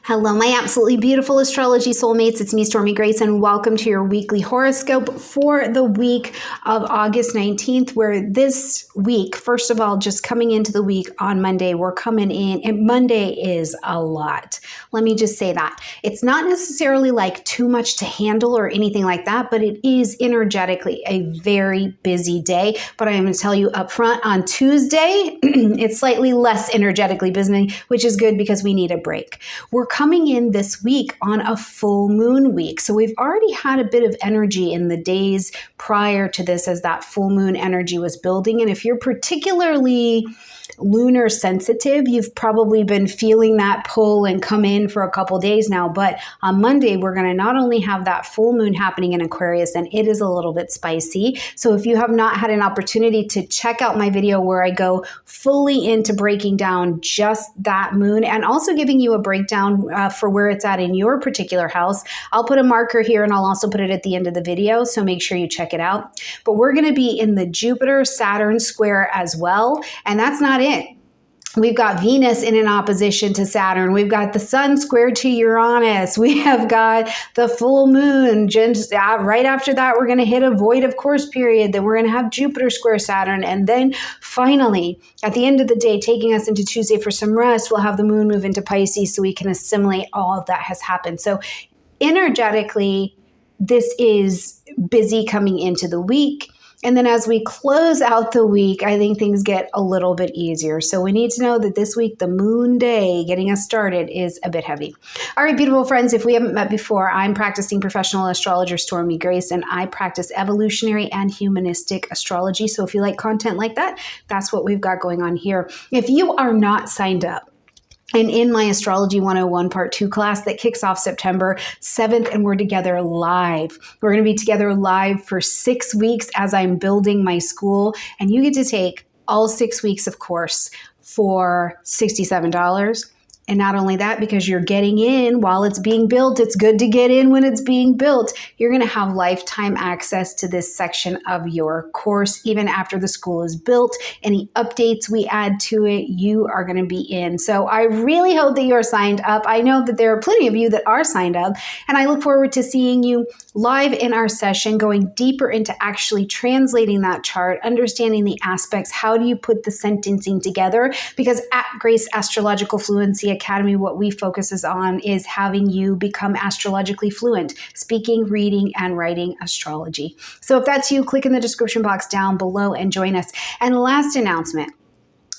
Hello, my absolutely beautiful astrology soulmates. It's me, Stormie Grace, and welcome to your weekly horoscope for the week of August 19th, where this week, first of all, just coming into the week on Monday, we're coming in, and Monday is a lot. Let me just say that. It's not necessarily like too much to handle or anything like that, but it is energetically a very busy day. But I am going to tell you up front, on Tuesday, it's slightly less energetically busy, which is good because we need a break. We're coming in this week on a full moon week. So we've already had a bit of energy in the days prior to this as that full moon energy was building. And if you're particularly lunar sensitive, you've probably been feeling that pull and come in for a couple days now. But on Monday, we're going to not only have that full moon happening in Aquarius, and it is a little bit spicy. So if you have not had an opportunity to check out my video where I go fully into breaking down just that moon and also giving you a breakdown for where it's at in your particular house, I'll put a marker here and I'll also put it at the end of the video. So make sure you check it out. But we're going to be in the Jupiter-Saturn square as well. And that's not it. We've got Venus in an opposition to Saturn. We've got the sun squared to Uranus. We have got the full moon. Just right after that, we're going to hit a void of course period. Then we're going to have Jupiter square Saturn. And then finally, at the end of the day, taking us into Tuesday for some rest, we'll have the moon move into Pisces so we can assimilate all of that has happened. So energetically, this is busy coming into the week. And then as we close out the week, I think things get a little bit easier. So we need to know that this week, the moon day, getting us started, is a bit heavy. All right, beautiful friends, if we haven't met before, I'm practicing professional astrologer Stormie Grace, and I practice evolutionary and humanistic astrology. So if you like content like that, that's what we've got going on here. If you are not signed up, and in my Astrology 101 Part 2 class that kicks off September 7th, and we're together live. We're going to be together live for 6 weeks as I'm building my school, and you get to take all 6 weeks of course for $67. And not only that, because you're getting in while it's being built, it's good to get in when it's being built. You're going to have lifetime access to this section of your course, even after the school is built. Any updates we add to it, you are going to be in. So I really hope that you're signed up. I know that there are plenty of you that are signed up, and I look forward to seeing you live in our session, going deeper into actually translating that chart, understanding the aspects. How do you put the sentencing together? Because at Grace Astrological Fluency Academy, what we focuses on is having you become astrologically fluent, speaking, reading, and writing astrology. So if that's you, click in the description box down below and join us. And last announcement.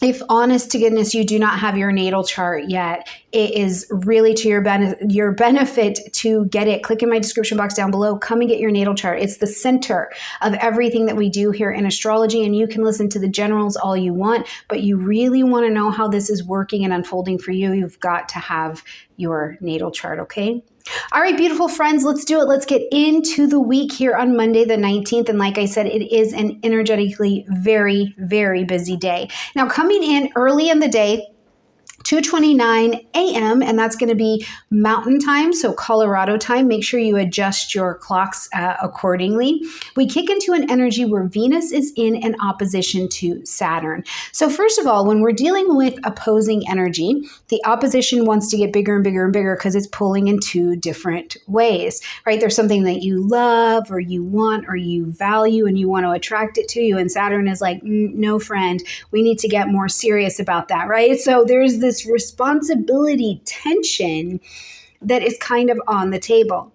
If honest to goodness you do not have your natal chart yet, it is really to your benefit to get it. Click in my description box down below. Come and get your natal chart. It's the center of everything that we do here in astrology, and you can listen to the generals all you want, but you really want to know how this is working and unfolding for you. You've got to have your natal chart, okay? All right, beautiful friends, let's do it. Let's get into the week here on Monday, the 19th. And like I said, it is an energetically very, very busy day. Now, coming in early in the day, 2:29 a.m., and that's going to be Mountain Time, so Colorado time. Make sure you adjust your clocks accordingly. We kick into an energy where Venus is in an opposition to Saturn. So first of all, when we're dealing with opposing energy, the opposition wants to get bigger and bigger and bigger because it's pulling in two different ways, right? There's something that you love or you want or you value and you want to attract it to you, and Saturn is like, no, friend, we need to get more serious about that, right? So there's this responsibility tension that is kind of on the table.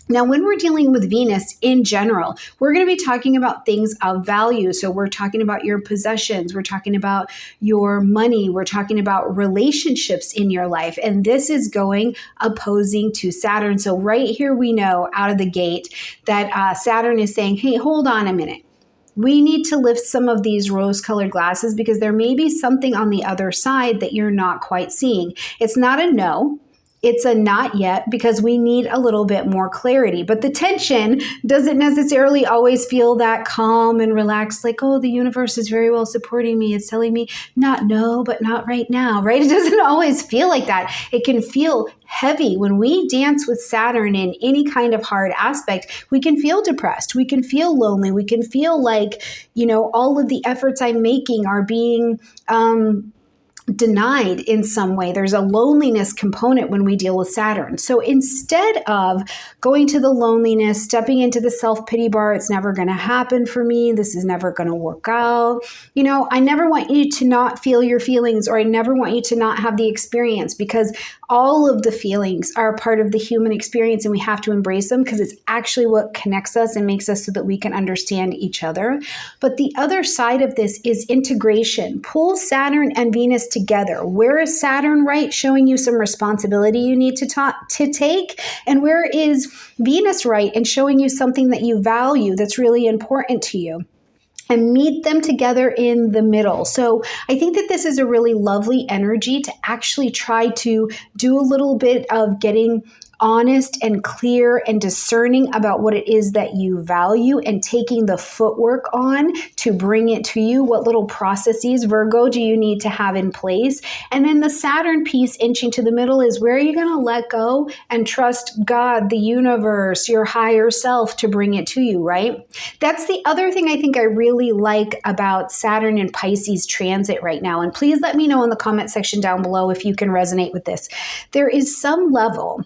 Now, when we're dealing with Venus in general, we're going to be talking about things of value. So we're talking about your possessions. We're talking about your money. We're talking about relationships in your life. And this is going opposing to Saturn. So right here, we know out of the gate that Saturn is saying, hey, hold on a minute. We need to lift some of these rose-colored glasses because there may be something on the other side that you're not quite seeing. It's not a no. It's a not yet because we need a little bit more clarity. But the tension doesn't necessarily always feel that calm and relaxed, like, oh, the universe is very well supporting me. It's telling me not no, but not right now, right? It doesn't always feel like that. It can feel heavy. When we dance with Saturn in any kind of hard aspect, we can feel depressed. We can feel lonely. We can feel like, all of the efforts I'm making are being denied in some way. There's a loneliness component when we deal with Saturn. So instead of going to the loneliness, stepping into the self-pity bar, it's never going to happen for me, this is never going to work out. You know, I never want you to not feel your feelings, or I never want you to not have the experience, because all of the feelings are a part of the human experience and we have to embrace them, because it's actually what connects us and makes us so that we can understand each other. But the other side of this is integration. Pull Saturn and Venus together. Where is Saturn right, showing you some responsibility you need to take? And where is Venus right, and showing you something that you value that's really important to you? And meet them together in the middle. So I think that this is a really lovely energy to actually try to do a little bit of getting honest and clear and discerning about what it is that you value, and taking the footwork on to bring it to you. What little processes, Virgo, do you need to have in place? And then the Saturn piece inching to the middle is, where are you going to let go and trust God, the universe, your higher self to bring it to you, right? That's the other thing I think I really like about Saturn and Pisces transit right now. And please let me know in the comment section down below if you can resonate with this. There is some level,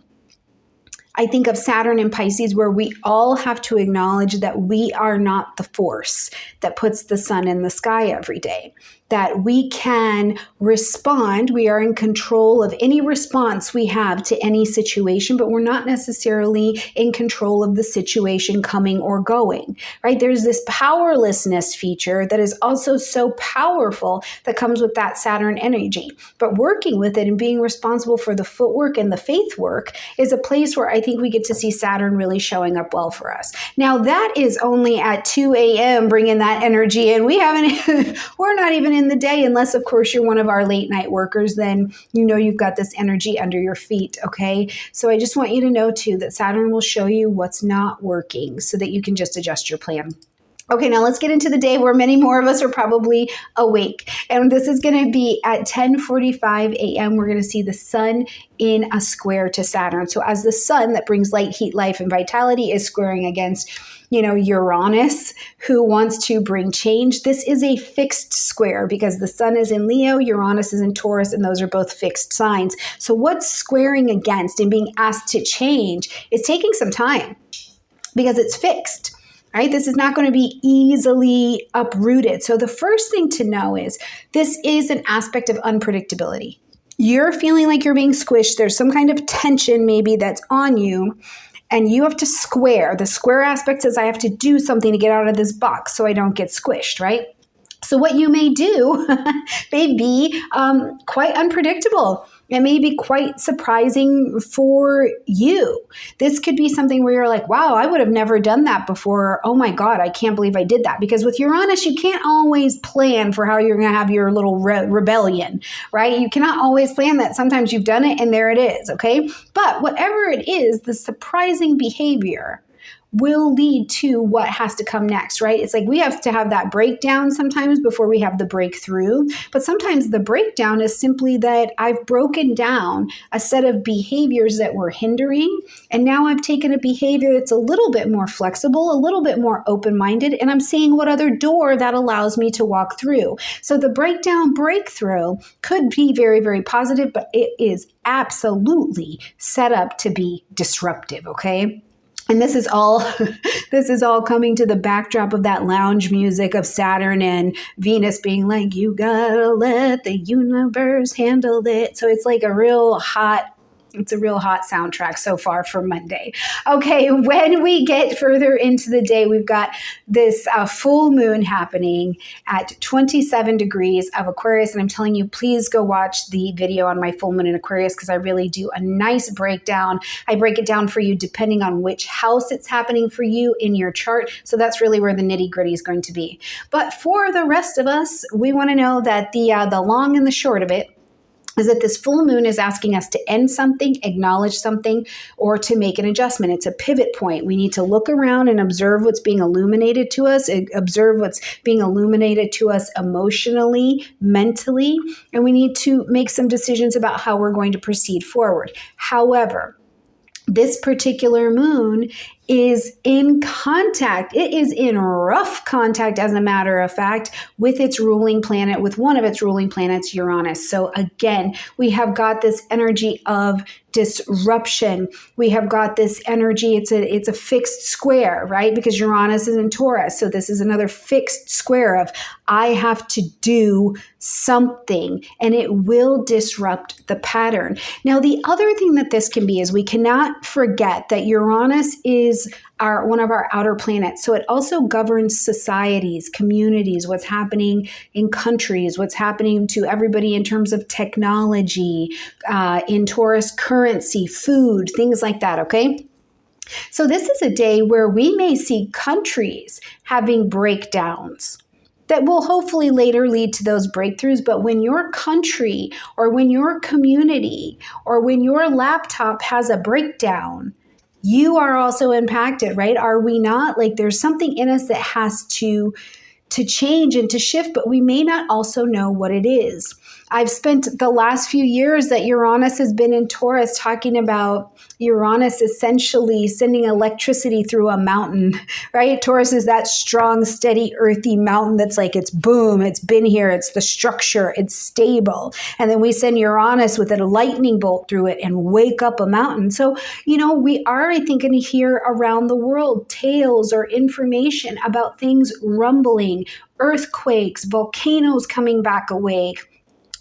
I think, of Saturn and Pisces where we all have to acknowledge that we are not the force that puts the sun in the sky every day. That we can respond, we are in control of any response we have to any situation, but we're not necessarily in control of the situation coming or going, right? There's this powerlessness feature that is also so powerful that comes with that Saturn energy. But working with it and being responsible for the footwork and the faith work is a place where I think we get to see Saturn really showing up well for us. Now that is only at 2 a.m. bringing that energy in. We're not even in the day, unless of course you're one of our late night workers, then you know you've got this energy under your feet, okay? So I just want you to know too that Saturn will show you what's not working so that you can just adjust your plan. Okay, now let's get into the day where many more of us are probably awake. And this is going to be at 10:45 a.m. We're going to see the sun in a square to Saturn. So as the sun that brings light, heat, life, and vitality is squaring against, Uranus, who wants to bring change. This is a fixed square because the sun is in Leo, Uranus is in Taurus, and those are both fixed signs. So what's squaring against and being asked to change is taking some time because it's fixed. Right? This is not going to be easily uprooted. So the first thing to know is this is an aspect of unpredictability. You're feeling like you're being squished. There's some kind of tension maybe that's on you, and you have to square. The square aspect says I have to do something to get out of this box so I don't get squished, right? So what you may do may be quite unpredictable. It may be quite surprising for you. This could be something where you're like, wow, I would have never done that before. Oh my God, I can't believe I did that. Because with Uranus, you can't always plan for how you're going to have your little rebellion, right? You cannot always plan that. Sometimes you've done it and there it is, okay? But whatever it is, the surprising behavior will lead to what has to come next, right? It's like we have to have that breakdown sometimes before we have the breakthrough. But sometimes the breakdown is simply that I've broken down a set of behaviors that were hindering, and now I've taken a behavior that's a little bit more flexible, a little bit more open-minded, and I'm seeing what other door that allows me to walk through. So the breakthrough could be very, very positive, but it is absolutely set up to be disruptive, okay? And this is all coming to the backdrop of that lounge music of Saturn and Venus being like, you gotta let the universe handle it. So it's like a real hot soundtrack so far for Monday. Okay, when we get further into the day, we've got this full moon happening at 27 degrees of Aquarius. And I'm telling you, please go watch the video on my full moon in Aquarius because I really do a nice breakdown. I break it down for you depending on which house it's happening for you in your chart. So that's really where the nitty gritty is going to be. But for the rest of us, we want to know that the long and the short of it is that this full moon is asking us to end something, acknowledge something, or to make an adjustment. It's a pivot point. We need to look around and observe what's being illuminated to us, observe what's being illuminated to us emotionally, mentally, and we need to make some decisions about how we're going to proceed forward. However, this particular moon is in contact. It is in rough contact, as a matter of fact, with its ruling planet, with one of its ruling planets, Uranus. So again, we have got this energy of disruption. We have got this energy. It's a fixed square, right? Because Uranus is in Taurus. So this is another fixed square of I have to do something, and it will disrupt the pattern. Now, the other thing that this can be is we cannot forget that Uranus is one of our outer planets. So it also governs societies, communities, what's happening in countries, what's happening to everybody in terms of technology, in Taurus currency, food, things like that, okay? So this is a day where we may see countries having breakdowns that will hopefully later lead to those breakthroughs. But when your country or when your community or when your laptop has a breakdown, you are also impacted, right? Are we not? Like there's something in us that has to change and to shift, but we may not also know what it is. I've spent the last few years that Uranus has been in Taurus talking about Uranus essentially sending electricity through a mountain, right? Taurus is that strong, steady, earthy mountain that's like, it's boom, it's been here, it's the structure, it's stable. And then we send Uranus with a lightning bolt through it and wake up a mountain. So, we are, I think, going to hear around the world tales or information about things rumbling, earthquakes, volcanoes coming back awake.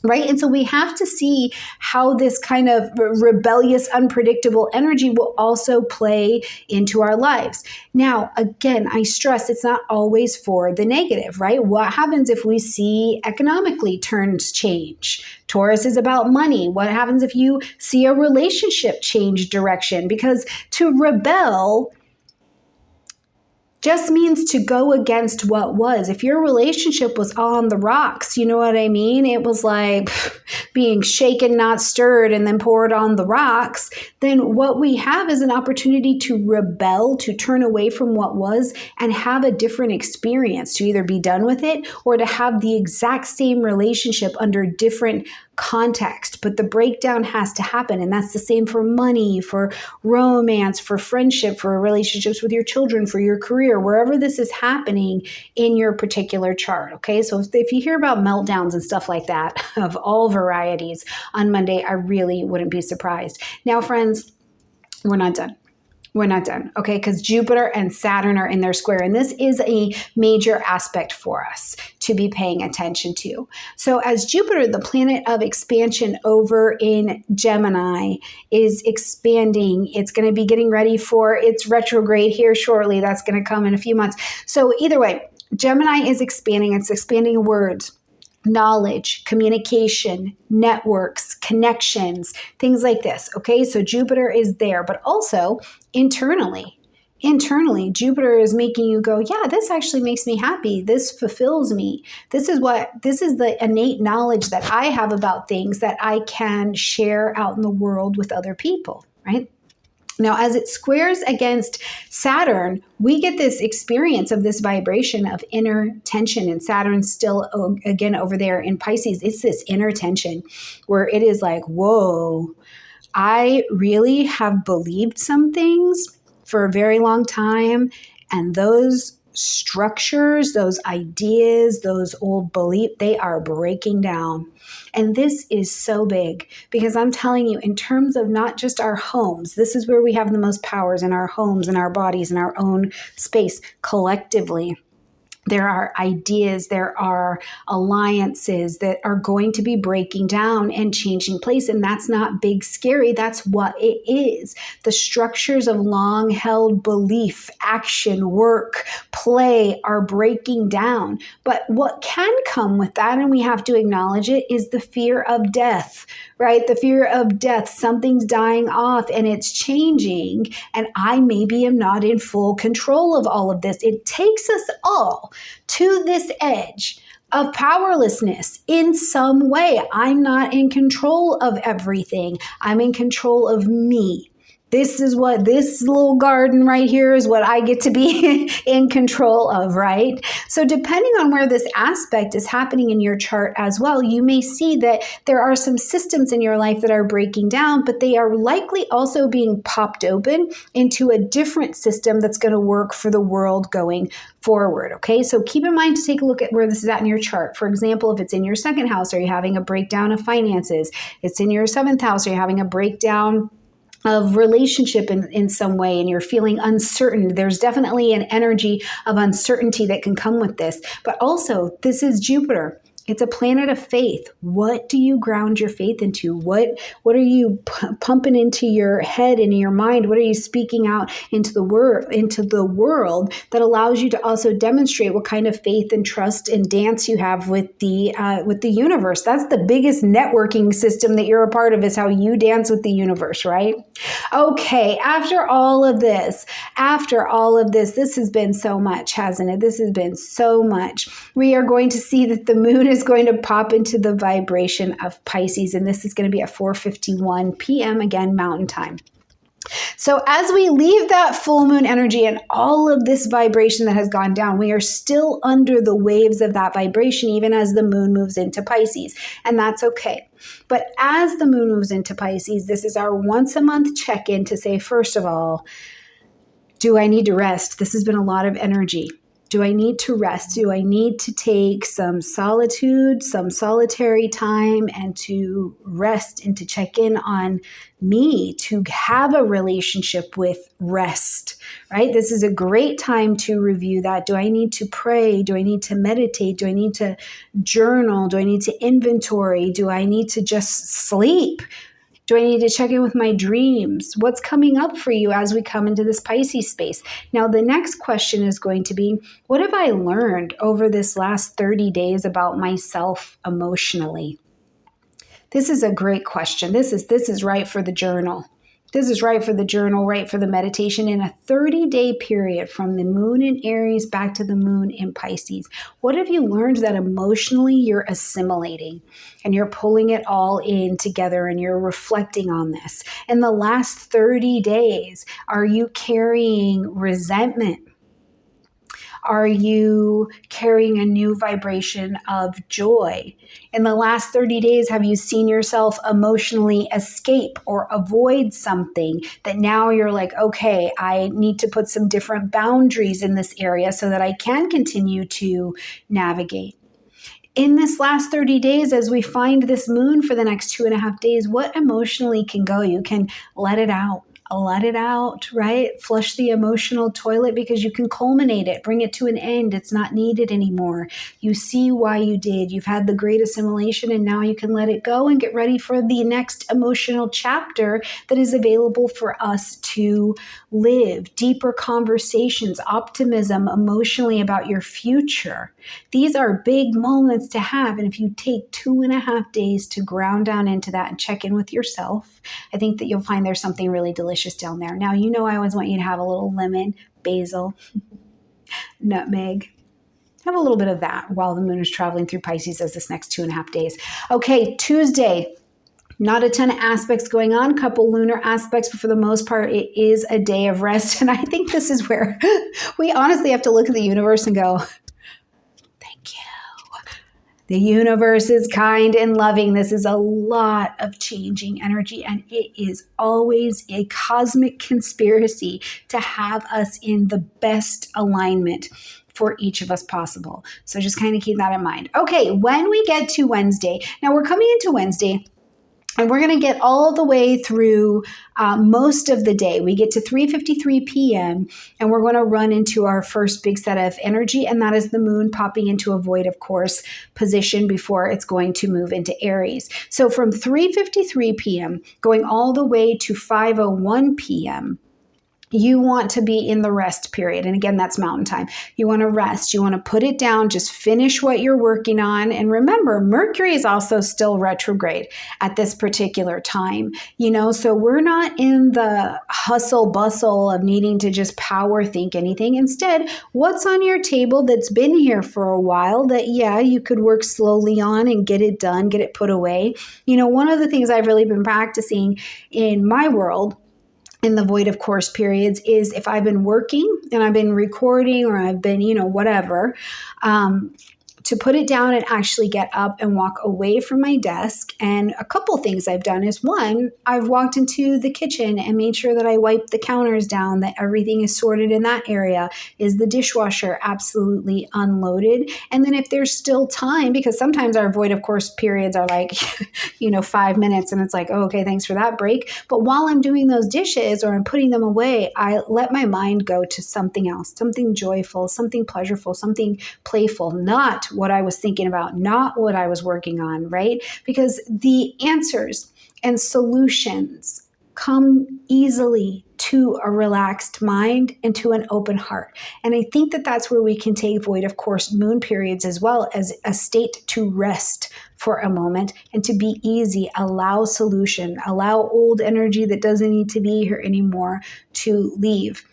Right. And so we have to see how this kind of rebellious, unpredictable energy will also play into our lives. Now, again, I stress it's not always for the negative, right? What happens if we see economically turns change? Taurus is about money. What happens if you see a relationship change direction? Because to rebel just means to go against what was. If your relationship was on the rocks, you know what I mean? It was like being shaken, not stirred, and then poured on the rocks. Then what we have is an opportunity to rebel, to turn away from what was and have a different experience, to either be done with it or to have the exact same relationship under different context. But the breakdown has to happen. And that's the same for money, for romance, for friendship, for relationships with your children, for your career, wherever this is happening in your particular chart. Okay. So if you hear about meltdowns and stuff like that of all varieties on Monday, I really wouldn't be surprised. Now, friends, we're not done. We're not done, okay? Because Jupiter and Saturn are in their square, and this is a major aspect for us to be paying attention to. So as Jupiter, the planet of expansion over in Gemini, is expanding, it's going to be getting ready for its retrograde here shortly. That's going to come in a few months. So either way, Gemini is expanding. It's expanding words, knowledge, communication, networks, connections, things like this. Okay, so Jupiter is there, but also internally, Jupiter is making you go, yeah, this actually makes me happy. This fulfills me. This is the innate knowledge that I have about things that I can share out in the world with other people, right? Now, as it squares against Saturn, we get this experience of this vibration of inner tension. And Saturn's still, again, over there in Pisces. It's this inner tension where it is like, whoa, I really have believed some things for a very long time. And those structures, those ideas, those old beliefs, they are breaking down. And this is so big because I'm telling you, in terms of not just our homes, this is where we have the most powers in our homes, in our bodies, in our own space collectively. There are ideas, there are alliances that are going to be breaking down and changing place. And that's not big, scary. That's what it is. The structures of long held belief, action, work, play are breaking down. But what can come with that, and we have to acknowledge it, is the fear of death, right? The fear of death. Something's dying off and it's changing. And I maybe am not in full control of all of this. It takes us all to this edge of powerlessness in some way. I'm not in control of everything. I'm in control of me. this is what this little garden right here is what I get to be in control of, right? So depending on where this aspect is happening in your chart as well, you may see that there are some systems in your life that are breaking down, but they are likely also being popped open into a different system that's going to work for the world going forward. Okay, so keep in mind to take a look at where this is at in your chart. For example, if it's in your second house, are you having a breakdown of finances? It's in your seventh house, are you having a breakdown of relationship in some way, and you're feeling uncertain? There's definitely an energy of uncertainty that can come with this. But also, this is Jupiter. It's a planet of faith. What do you ground your faith into? What are you pumping into your head, into your mind? What are you speaking out into the world that allows you to also demonstrate what kind of faith and trust and dance you have with the universe? That's the biggest networking system that you're a part of, is how you dance with the universe, right? Okay, after all of this, this has been so much, hasn't it? This has been so much. We are going to see that the moon is going to pop into the vibration of Pisces, and this is going to be at 4:51 p.m. again, Mountain Time. So as we leave that full moon energy and all of this vibration that has gone down, we are still under the waves of that vibration, even as the moon moves into Pisces, and that's okay. But as the moon moves into Pisces, this is our once a month check-in to say, first of all, do I need to rest? This has been a lot of energy. Do I need to rest? Do I need to take some solitude, some solitary time, and to rest and to check in on me, to have a relationship with rest, right? This is a great time to review that. Do I need to pray? Do I need to meditate? Do I need to journal? Do I need to inventory? Do I need to just sleep? Do I need to check in with my dreams? What's coming up for you as we come into this Pisces space? Now, the next question is going to be, what have I learned over this last 30 days about myself emotionally? This is a great question. This is right for the journal. This is right for the journal, right for the meditation. In a 30-day period from the moon in Aries back to the moon in Pisces, what have you learned that emotionally you're assimilating and you're pulling it all in together and you're reflecting on this? In the last 30 days, are you carrying resentment? Are you carrying a new vibration of joy? In the last 30 days, have you seen yourself emotionally escape or avoid something that now you're like, okay, I need to put some different boundaries in this area so that I can continue to navigate? In this last 30 days, as we find this moon for the next 2.5 days, what emotionally can go? You can let it out. Let it out, right? Flush the emotional toilet because you can culminate it, bring it to an end. It's not needed anymore. You see why you did. You've had the great assimilation, and now you can let it go and get ready for the next emotional chapter that is available for us to live. Deeper conversations, optimism emotionally about your future. These are big moments to have. And if you take 2.5 days to ground down into that and check in with yourself, I think that you'll find there's something really delicious down there. Now, you know I always want you to have a little lemon, basil, nutmeg. Have a little bit of that while the moon is traveling through Pisces as this next 2.5 days. Okay, Tuesday. Not a ton of aspects going on, couple lunar aspects, but for the most part, it is a day of rest. And I think this is where we honestly have to look at the universe and go, thank you. The universe is kind and loving. This is a lot of changing energy, and it is always a cosmic conspiracy to have us in the best alignment for each of us possible. So just kind of keep that in mind. Okay, when we get to Wednesday, now we're coming into Wednesday, and we're going to get all the way through most of the day. We get to 3:53 p.m. and we're going to run into our first big set of energy, and that is the moon popping into a void, of course, position before it's going to move into Aries. So from 3:53 p.m. going all the way to 5:01 p.m., you want to be in the rest period. And again, that's mountain time. You want to rest. You want to put it down, just finish what you're working on. And remember, Mercury is also still retrograde at this particular time, so we're not in the hustle bustle of needing to just power think anything. Instead, what's on your table that's been here for a while that, you could work slowly on and get it done, get it put away. One of the things I've really been practicing in my world in the void of course periods is if I've been working and I've been recording or I've been, whatever, to put it down and actually get up and walk away from my desk. And a couple things I've done is, one, I've walked into the kitchen and made sure that I wipe the counters down, that everything is sorted in that area. Is the dishwasher absolutely unloaded? And then if there's still time, because sometimes our void of course periods are like, 5 minutes and it's like, oh, okay, thanks for that break. But while I'm doing those dishes or I'm putting them away, I let my mind go to something else, something joyful, something pleasurable, something playful, not what I was thinking about, not what I was working on, right? Because the answers and solutions come easily to a relaxed mind and to an open heart. And I think that that's where we can take void of course moon periods as well as a state to rest for a moment and to be easy, allow solution, allow old energy that doesn't need to be here anymore to leave.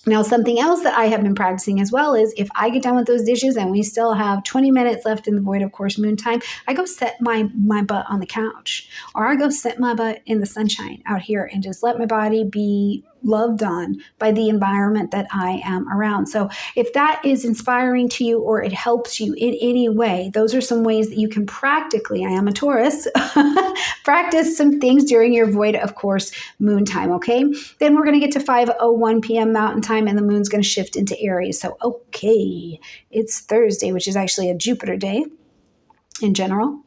Now, something else that I have been practicing as well is if I get done with those dishes and we still have 20 minutes left in the void of course moon time, I go set my butt on the couch, or I go set my butt in the sunshine out here and just let my body be loved on by the environment that I am around. So if that is inspiring to you or it helps you in any way, those are some ways that you can practically, I am a Taurus, practice some things during your void of course moon time, okay? Then we're going to get to 5:01 p.m. Mountain Time and the moon's going to shift into Aries. So, okay, it's Thursday, which is actually a Jupiter day in general.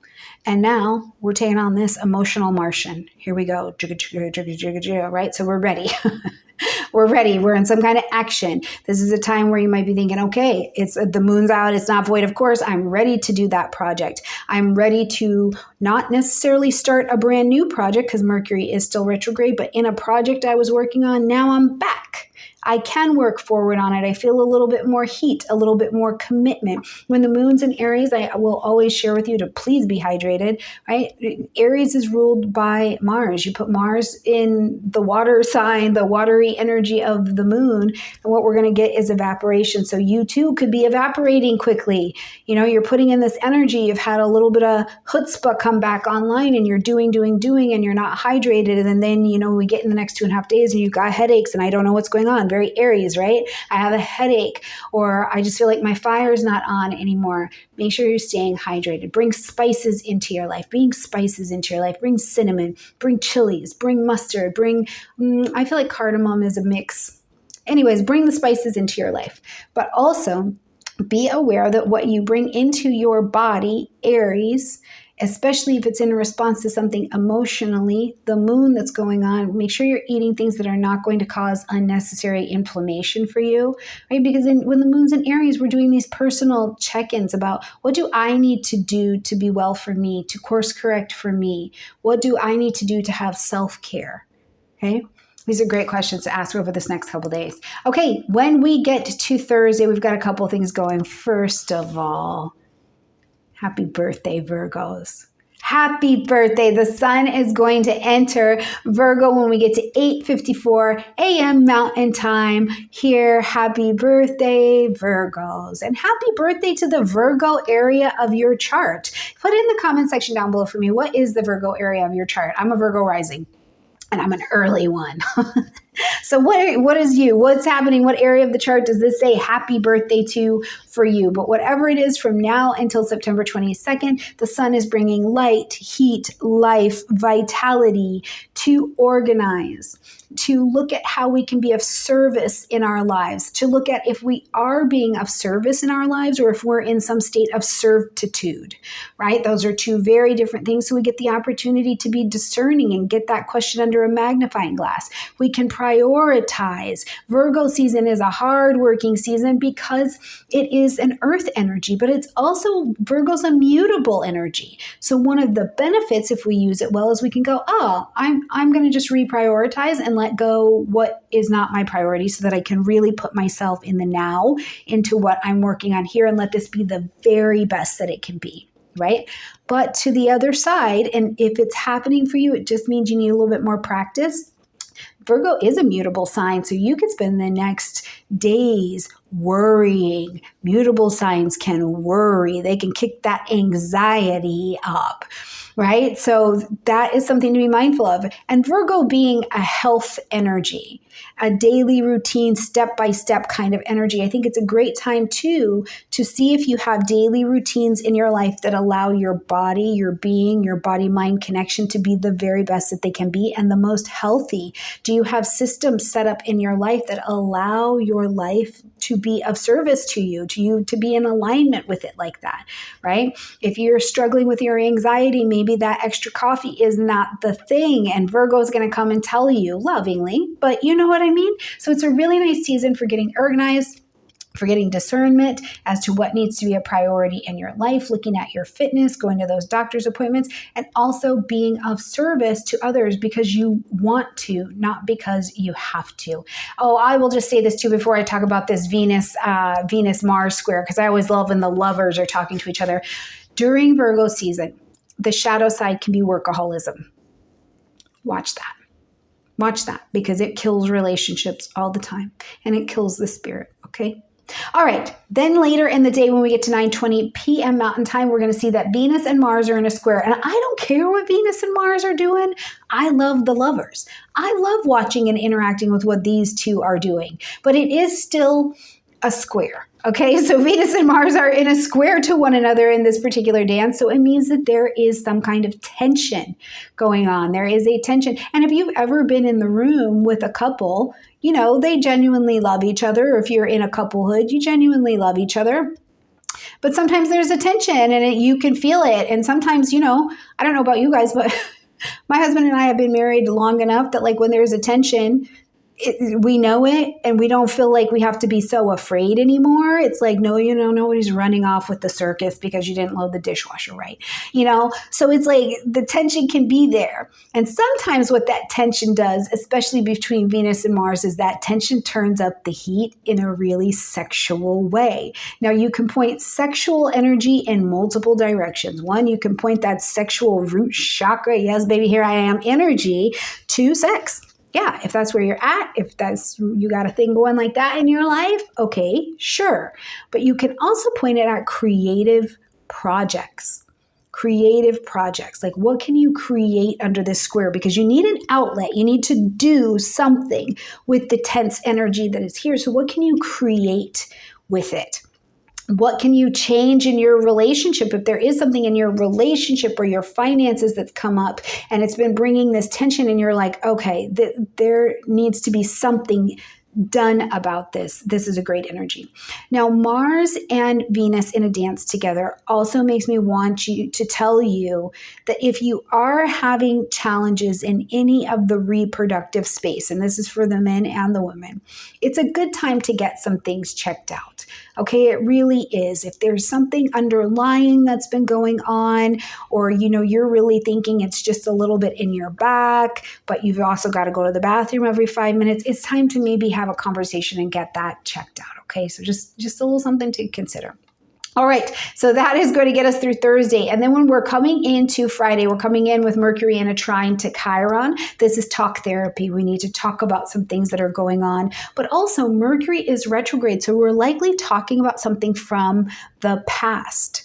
And now we're taking on this emotional Martian. Here we go. Right? So we're ready. We're ready. We're in some kind of action. This is a time where you might be thinking, okay, it's the moon's out. It's not void of course. I'm ready to do that project. I'm ready to not necessarily start a brand new project because Mercury is still retrograde, but in a project I was working on, now I'm back. I can work forward on it. I feel a little bit more heat, a little bit more commitment. When the moon's in Aries, I will always share with you to please be hydrated, right? Aries is ruled by Mars. You put Mars in the water sign, the watery energy of the moon, and what we're going to get is evaporation. So you too could be evaporating quickly. You're putting in this energy. You've had a little bit of chutzpah come back online and you're doing, and you're not hydrated. And then, we get in the next 2.5 days and you've got headaches and I don't know what's going on. Very Aries, right? I have a headache, or I just feel like my fire is not on anymore. Make sure you're staying hydrated. Bring spices into your life. Bring spices into your life. Bring cinnamon. Bring chilies. Bring mustard. I feel like cardamom is a mix. Anyways, bring the spices into your life. But also be aware that what you bring into your body, Aries, especially if it's in response to something emotionally, the moon that's going on, make sure you're eating things that are not going to cause unnecessary inflammation for you, right? Because when the moon's in Aries, we're doing these personal check-ins about what do I need to do to be well for me, to course correct for me? What do I need to do to have self-care, okay? These are great questions to ask over this next couple days. Okay, when we get to Thursday, we've got a couple things going. First of all, happy birthday, Virgos. Happy birthday. The sun is going to enter Virgo when we get to 8:54 a.m. Mountain Time here. Happy birthday, Virgos. And happy birthday to the Virgo area of your chart. Put in the comment section down below for me. What is the Virgo area of your chart? I'm a Virgo rising. And I'm an early one. So what is you? What's happening? What area of the chart does this say happy birthday to for you? But whatever it is, from now until September 22nd, the sun is bringing light, heat, life, vitality to organize, to look at how we can be of service in our lives, to look at if we are being of service in our lives or if we're in some state of servitude, right? Those are two very different things. So we get the opportunity to be discerning and get that question under a magnifying glass. We can prioritize. Virgo season is a hard-working season because it is an earth energy, but it's also Virgo's a mutable energy. So one of the benefits, if we use it well, is we can go, oh, I'm going to just reprioritize and let go what is not my priority so that I can really put myself in the now into what I'm working on here and let this be the very best that it can be, right? But to the other side, and if it's happening for you, it just means you need a little bit more practice. Virgo is a mutable sign, so you could spend the next days, worrying. Mutable signs can worry. They can kick that anxiety up, right? So that is something to be mindful of. And Virgo being a health energy, a daily routine, step-by-step kind of energy. I think it's a great time too to see if you have daily routines in your life that allow your body, your being, your body-mind connection to be the very best that they can be and the most healthy. Do you have systems set up in your life that allow your life to be of service to you to be in alignment with it like that, right? If you're struggling with your anxiety, maybe that extra coffee is not the thing, and Virgo is going to come and tell you lovingly, but you know what I mean? So it's a really nice season for getting organized, for getting discernment as to what needs to be a priority in your life, looking at your fitness, going to those doctor's appointments, and also being of service to others because you want to, not because you have to. Oh, I will just say this too before I talk about this Venus-Mars square, because I always love when the lovers are talking to each other. During Virgo season, the shadow side can be workaholism. Watch that. Watch that, because it kills relationships all the time and it kills the spirit, okay? All right, then later in the day when we get to 9:20 p.m. Mountain Time, we're going to see that Venus and Mars are in a square. And I don't care what Venus and Mars are doing. I love the lovers. I love watching and interacting with what these two are doing. But it is still a square. Okay, so Venus and Mars are in a square to one another in this particular dance. So it means that there is some kind of tension going on. There is a tension. And if you've ever been in the room with a couple, you know, they genuinely love each other. Or if you're in a couplehood, you genuinely love each other. But sometimes there's a tension and you can feel it. And sometimes, you know, I don't know about you guys, but my husband and I have been married long enough that like when there's a tension, we know it and we don't feel like we have to be so afraid anymore. It's like, no, you know, nobody's running off with the circus because you didn't load the dishwasher right. You know, so it's like the tension can be there. And sometimes what that tension does, especially between Venus and Mars, is that tension turns up the heat in a really sexual way. Now you can point sexual energy in multiple directions. One, you can point that sexual root chakra, yes, baby, here I am energy, to sex. Yeah, if that's where you're at, if that's you got a thing going like that in your life, okay, sure. But you can also point it at creative projects. Creative projects. Like what can you create under this square? Because you need an outlet. You need to do something with the tense energy that is here. So what can you create with it? What can you change in your relationship? If there is something in your relationship or your finances that's come up and it's been bringing this tension and you're like, okay, there needs to be something done about this. This is a great energy. Now, Mars and Venus in a dance together also makes me want to tell you that if you are having challenges in any of the reproductive space, and this is for the men and the women, it's a good time to get some things checked out. Okay, it really is. If there's something underlying that's been going on, or you know, you're really thinking it's just a little bit in your back, but you've also got to go to the bathroom every 5 minutes, it's time to maybe have a conversation and get that checked out. Okay, so just a little something to consider. All right, so that is going to get us through Thursday. And then when we're coming into Friday, we're coming in with Mercury in a trine to Chiron. This is talk therapy. We need to talk about some things that are going on. But also Mercury is retrograde, so we're likely talking about something from the past.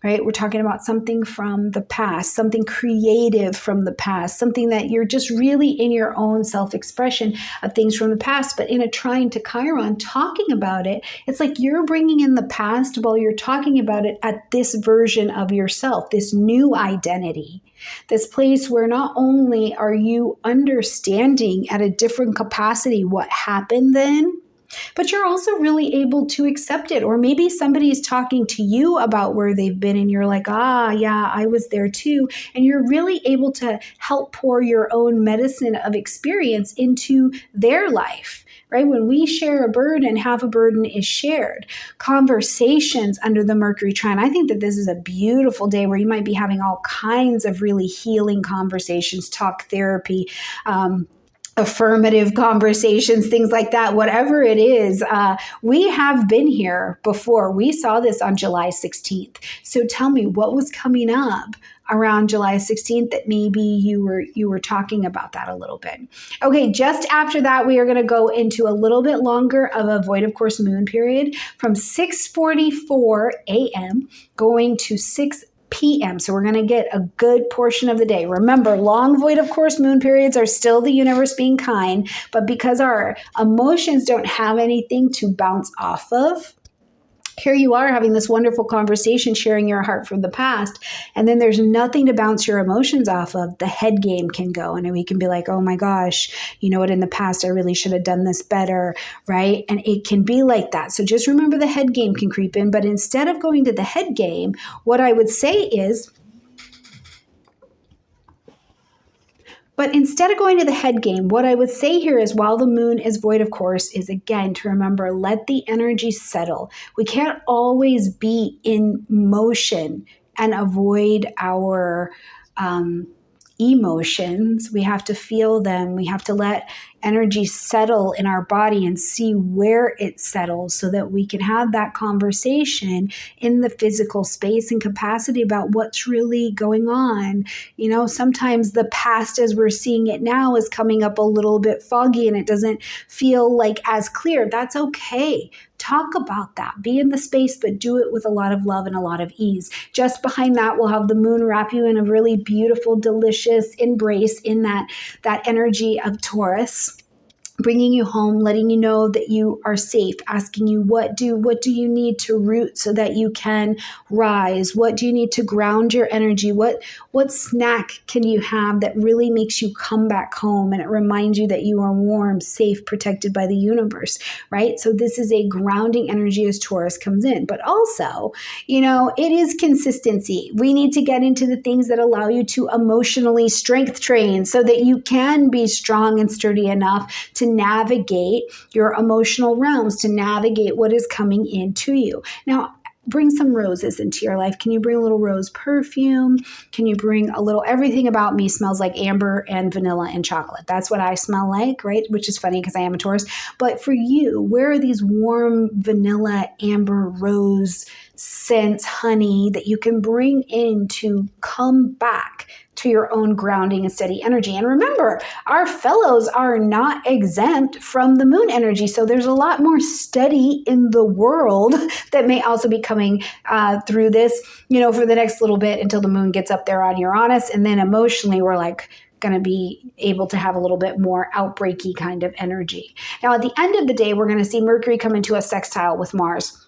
Right? We're talking about something from the past, something creative from the past, something that you're just really in your own self-expression of things from the past. But in a trine to Chiron, talking about it, it's like you're bringing in the past while you're talking about it at this version of yourself, this new identity, this place where not only are you understanding at a different capacity what happened then, but you're also really able to accept it. Or maybe somebody's talking to you about where they've been and you're like, yeah, I was there too. And you're really able to help pour your own medicine of experience into their life. Right? When we share a burden, half a burden is shared. Conversations under the Mercury trine. I think that this is a beautiful day where you might be having all kinds of really healing conversations, talk therapy, affirmative conversations, things like that, whatever it is. We have been here before. We saw this on July 16th. So tell me, what was coming up around July 16th that maybe you were talking about that a little bit. Okay, just after that, we are going to go into a little bit longer of a void of course moon period from 6:44 a.m. going to 6 p.m. So we're going to get a good portion of the day. Remember, long void of course moon periods are still the universe being kind, but because our emotions don't have anything to bounce off of, here you are having this wonderful conversation, sharing your heart from the past, and then there's nothing to bounce your emotions off of. The head game can go, and we can be like, oh my gosh, you know what, in the past I really should have done this better, right? And it can be like that. So just remember, the head game can creep in, but instead of going to the head game, what I would say is, But instead of going to the head game, what I would say here is, while the moon is void of course, is again to remember, let the energy settle. We can't always be in motion and avoid our emotions. We have to feel them. We have to let energy settle in our body and see where it settles so that we can have that conversation in the physical space and capacity about what's really going on. You know, sometimes the past as we're seeing it now is coming up a little bit foggy and it doesn't feel like as clear. That's okay. Talk about that. Be in the space, but do it with a lot of love and a lot of ease. Just behind that, we'll have the moon wrap you in a really beautiful, delicious embrace in that energy of Taurus, bringing you home, letting you know that you are safe, asking you what do you need to root so that you can rise? What do you need to ground your energy? What snack can you have that really makes you come back home and it reminds you that you are warm, safe, protected by the universe, right? So this is a grounding energy as Taurus comes in. But also, you know, it is consistency. We need to get into the things that allow you to emotionally strength train so that you can be strong and sturdy enough to navigate your emotional realms, to navigate what is coming into you. Now, bring some roses into your life. Can you bring a little rose perfume? Can you bring a little, everything about me smells like amber and vanilla and chocolate. That's what I smell like, right? Which is funny because I am a Taurus. But for you, where are these warm vanilla, amber, rose scents, honey that you can bring in to come back to your own grounding and steady energy? And remember, our fellows are not exempt from the moon energy. So there's a lot more steady in the world that may also be coming through this, you know, for the next little bit until the moon gets up there on Uranus. And then emotionally, we're like going to be able to have a little bit more outbreaky kind of energy. Now, at the end of the day, we're going to see Mercury come into a sextile with Mars.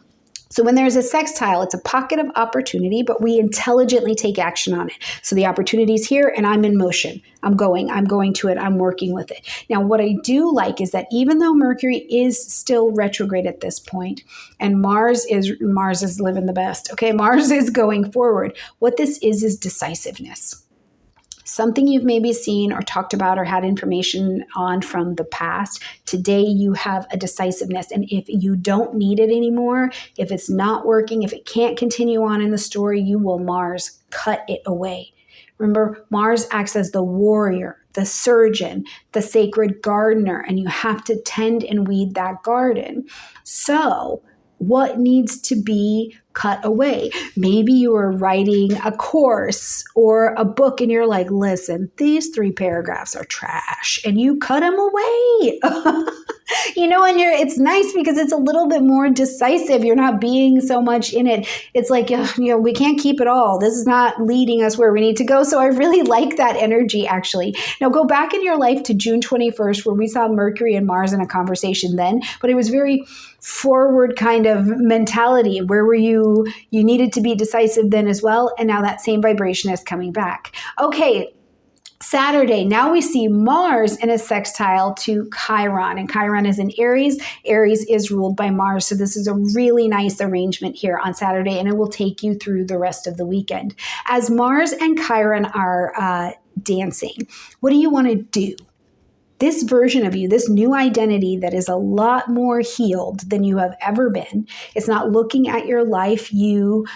So when there's a sextile, it's a pocket of opportunity, but we intelligently take action on it. So the opportunity's here and I'm in motion. I'm going to it. I'm working with it. Now, what I do like is that even though Mercury is still retrograde at this point and Mars is living the best. Okay. Mars is going forward. What this is decisiveness. Something you've maybe seen or talked about or had information on from the past. Today you have a decisiveness. And if you don't need it anymore, if it's not working, if it can't continue on in the story, you will Mars cut it away. Remember, Mars acts as the warrior, the surgeon, the sacred gardener, and you have to tend and weed that garden. So what needs to be cut away? Maybe you are writing a course or a book and you're like, listen, these 3 paragraphs are trash, and you cut them away. You know, and it's nice because it's a little bit more decisive. You're not being so much in it. It's like, you know, we can't keep it all. This is not leading us where we need to go. So I really like that energy, actually. Now go back in your life to June 21st, where we saw Mercury and Mars in a conversation then, but it was very forward kind of mentality. Where were you? You needed to be decisive then as well. And now that same vibration is coming back. Okay. Saturday, now we see Mars in a sextile to Chiron, and Chiron is in Aries. Aries is ruled by Mars, so this is a really nice arrangement here on Saturday, and it will take you through the rest of the weekend. As Mars and Chiron are dancing, what do you want to do? This version of you, this new identity that is a lot more healed than you have ever been, it's not looking at your life, you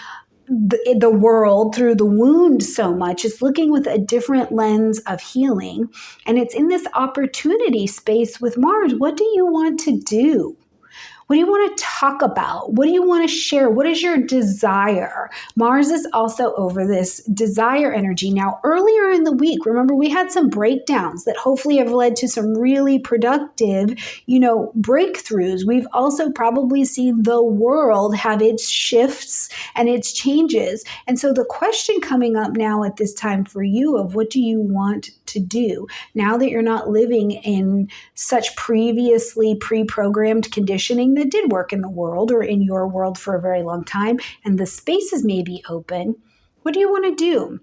the world through the wound so much. It's looking with a different lens of healing. And it's in this opportunity space with Mars. What do you want to do? What do you want to talk about? What do you want to share? What is your desire? Mars is also over this desire energy. Now, earlier in the week, remember, we had some breakdowns that hopefully have led to some really productive, breakthroughs. We've also probably seen the world have its shifts and its changes. And so the question coming up now at this time for you of what do you want to do now that you're not living in such previously pre-programmed conditioning that did work in the world or in your world for a very long time, and the spaces may be open. What do you want to do?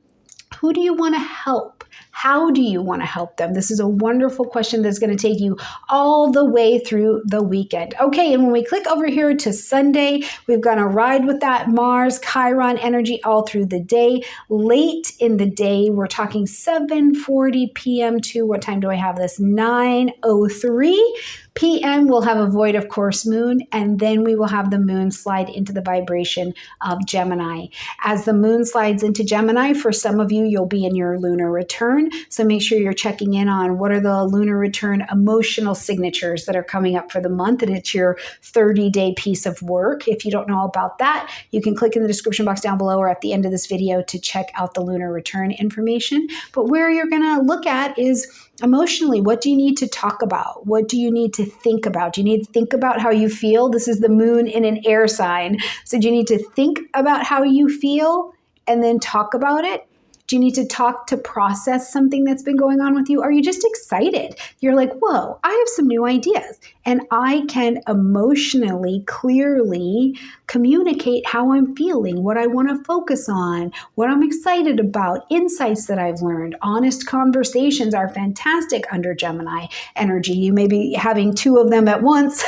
Who do you want to help? How do you want to help them? This is a wonderful question that's going to take you all the way through the weekend. Okay, and when we click over here to Sunday, we're going to ride with that Mars Chiron energy all through the day. Late in the day, we're talking 7:40 p.m. to, what time do I have this? 9:03 p.m. We'll have a void, of course, moon, and then we will have the moon slide into the vibration of Gemini. As the moon slides into Gemini, for some of you, you'll be in your lunar return. So make sure you're checking in on what are the lunar return emotional signatures that are coming up for the month, and it's your 30-day piece of work. If you don't know about that, you can click in the description box down below or at the end of this video to check out the lunar return information. But where you're going to look at is emotionally, what do you need to talk about? What do you need to think about? Do you need to think about how you feel? This is the moon in an air sign. So do you need to think about how you feel and then talk about it? Do you need to talk to process something that's been going on with you? Are you just excited? You're like, whoa, I have some new ideas and I can emotionally, clearly communicate how I'm feeling, what I want to focus on, what I'm excited about, insights that I've learned. Honest conversations are fantastic under Gemini energy. You may be having two of them at once.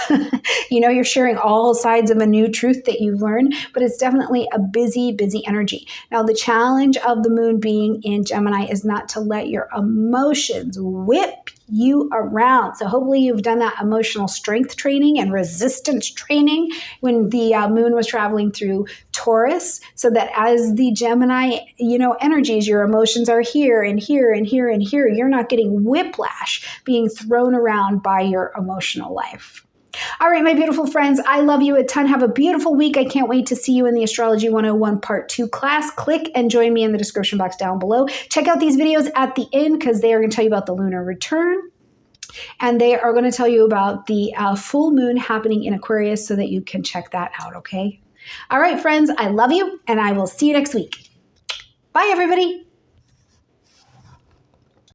You're sharing all sides of a new truth that you've learned, but it's definitely a busy, busy energy. Now, the challenge of the moon being in Gemini is not to let your emotions whip you around. So hopefully you've done that emotional strength training and resistance training when the moon was traveling through Taurus, so that as the Gemini, energies, your emotions are here and here and here and here. You're not getting whiplash being thrown around by your emotional life. All right, my beautiful friends, I love you a ton. Have a beautiful week. I can't wait to see you in the Astrology 101 Part 2 class. Click and join me in the description box down below. Check out these videos at the end because they are going to tell you about the lunar return. And they are going to tell you about the full moon happening in Aquarius so that you can check that out, okay? All right, friends, I love you, and I will see you next week. Bye, everybody.